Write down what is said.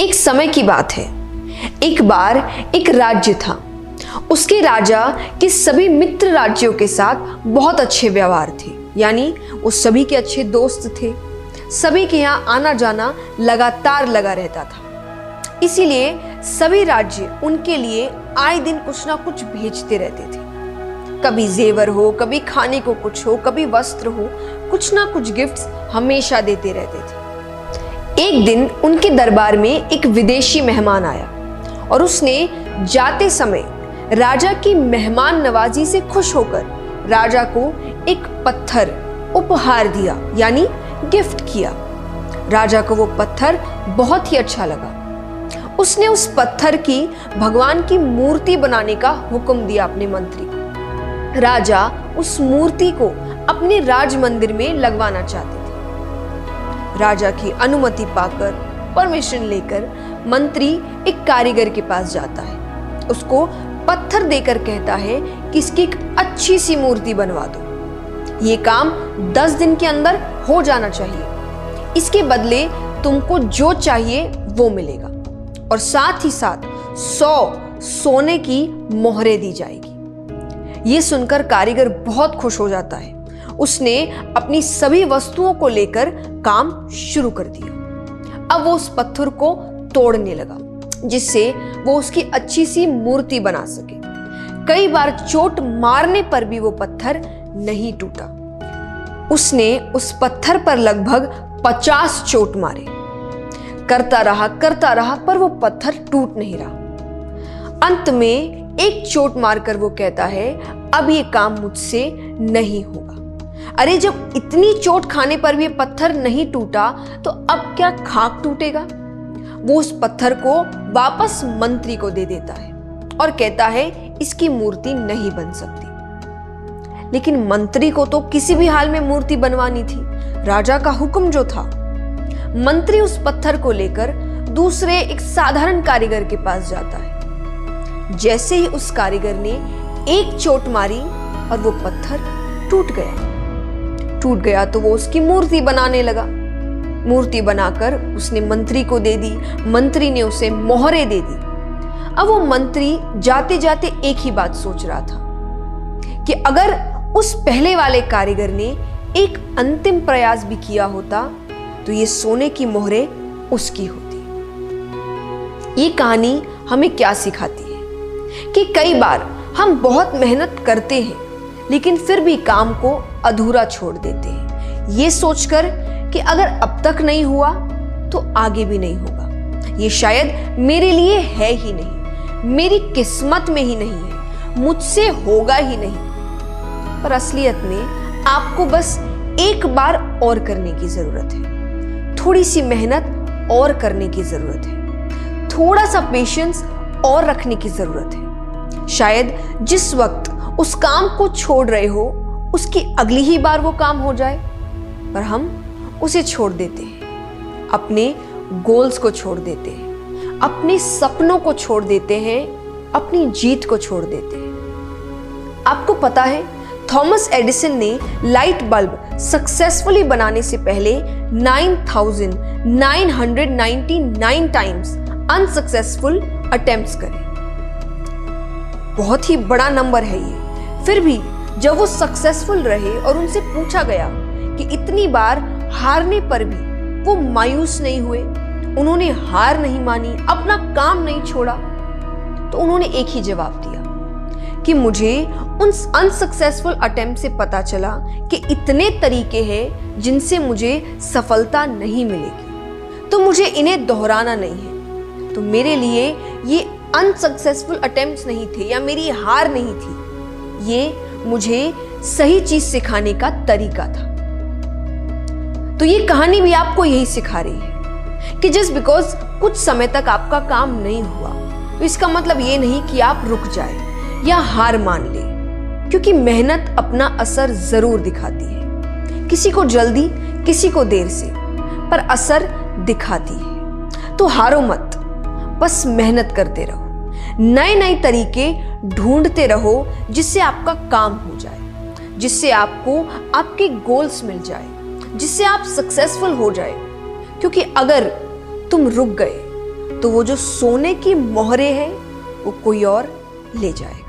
एक समय की बात है। एक बार एक राज्य था। उसके राजा के सभी मित्र राज्यों के साथ बहुत अच्छे व्यवहार थे, यानी वो सभी के अच्छे दोस्त थे। सभी के यहाँ आना जाना लगातार लगा रहता था। इसीलिए सभी राज्य उनके लिए आए दिन कुछ ना कुछ भेजते रहते थे। कभी जेवर हो, कभी खाने को कुछ हो, कभी वस्त्र हो, कुछ ना कुछ गिफ्ट्स हमेशा देते रहते थे। एक दिन उनके दरबार में एक विदेशी मेहमान आया और उसने जाते समय राजा की मेहमान नवाजी से खुश होकर राजा को एक पत्थर उपहार दिया, यानी गिफ्ट किया। राजा को वो पत्थर बहुत ही अच्छा लगा। उसने उस पत्थर की भगवान की मूर्ति बनाने का हुक्म दिया अपने मंत्री को। राजा उस मूर्ति को अपने राज मंदिर में लगवाना चाहते थे। राजा की अनुमति पाकर, परमिशन लेकर मंत्री एक कारीगर के पास जाता है। उसको पत्थर देकर कहता है कि इसकी एक अच्छी सी मूर्ति बनवा दो। ये काम 10 दिन के अंदर हो जाना चाहिए। इसके बदले तुमको जो चाहिए वो मिलेगा और साथ ही साथ 100 सोने की मोहरें दी जाएगी। ये सुनकर कारीगर बहुत खुश हो जाता है। उसने अपनी सभी वस्तुओं को लेकर काम शुरू कर दिया। अब वो उस पत्थर को तोड़ने लगा, जिससे वो उसकी अच्छी सी मूर्ति बना सके। कई बार चोट मारने पर भी वो पत्थर नहीं टूटा। उसने उस पत्थर पर लगभग 50 चोट मारे। करता रहा पर वो पत्थर टूट नहीं रहा। अंत में एक चोट मारकर वो कहता है, अब ये काम मुझसे नहीं होगा। अरे जब इतनी चोट खाने पर भी पत्थर नहीं टूटा तो अब क्या खाक टूटेगा। वो उस पत्थर को वापस मंत्री को दे देता है और कहता है इसकी मूर्ति नहीं बन सकती। लेकिन मंत्री को तो किसी भी हाल में मूर्ति बनवानी थी, राजा का हुक्म जो था। मंत्री उस पत्थर को लेकर दूसरे एक साधारण कारीगर के पास जाता है। जैसे ही उस कारीगर ने एक चोट मारी और वो पत्थर टूट गया तो वो उसकी मूर्ति बनाने लगा। मूर्ति बनाकर उसने मंत्री को दे दी। मंत्री ने उसे मोहरें दे दी। अब वो मंत्री जाते जाते एक ही बात सोच रहा था कि अगर उस पहले वाले कारीगर ने एक अंतिम प्रयास भी किया होता तो ये सोने की मोहरें उसकी होती। ये कहानी हमें क्या सिखाती है कि कई बार हम बहुत मेहनत करते हैं लेकिन फिर भी काम को अधूरा छोड़ देते हैं, ये सोचकर कि अगर अब तक नहीं हुआ तो आगे भी नहीं होगा। ये शायद मेरे लिए है ही नहीं, मेरी किस्मत में ही नहीं है, मुझसे होगा ही नहीं। पर असलियत में आपको बस एक बार और करने की जरूरत है, थोड़ी सी मेहनत और करने की जरूरत है, थोड़ा सा पेशेंस और रखने की जरूरत है। शायद जिस वक्त उस काम को छोड़ रहे हो उसकी अगली ही बार वो काम हो जाए, पर हम उसे छोड़ देते हैं। अपने गोल्स को छोड़ देते हैं, अपने सपनों को छोड़ देते हैं, अपनी जीत को छोड़ देते हैं। आपको पता है थॉमस एडिसन ने लाइट बल्ब सक्सेसफुली बनाने से पहले 9,999 टाइम्स अनसक्सेसफुल अटेम्प्ट्स करे। बहुत ही बड़ा नंबर है ये। फिर भी जब वो सक्सेसफुल रहे और उनसे पूछा गया कि इतनी बार हारने पर भी वो मायूस नहीं हुए, उन्होंने हार नहीं मानी, अपना काम नहीं छोड़ा, तो उन्होंने एक ही जवाब दिया कि मुझे उन अनसक्सेसफुल अटेम्प्ट से पता चला कि इतने तरीके हैं जिनसे मुझे सफलता नहीं मिलेगी, तो मुझे इन्हें दोहराना नहीं है। तो मेरे लिए ये अनसक्सेसफुल अटेम्प्ट्स नहीं थे या मेरी हार नहीं थी, ये मुझे सही चीज सिखाने का तरीका था। तो ये कहानी भी आपको यही सिखा रही है कि जस्ट बिकॉज कुछ समय तक आपका काम नहीं हुआ तो इसका मतलब ये नहीं कि आप रुक जाए या हार मान ले, क्योंकि मेहनत अपना असर जरूर दिखाती है। किसी को जल्दी, किसी को देर से, पर असर दिखाती है। तो हारो मत, बस मेहनत करते रहो, नए नए तरीके ढूंढते रहो जिससे आपका काम हो जाए, जिससे आपको आपके गोल्स मिल जाए, जिससे आप सक्सेसफुल हो जाए। क्योंकि अगर तुम रुक गए तो वो जो सोने की मोहरें हैं वो कोई और ले जाए।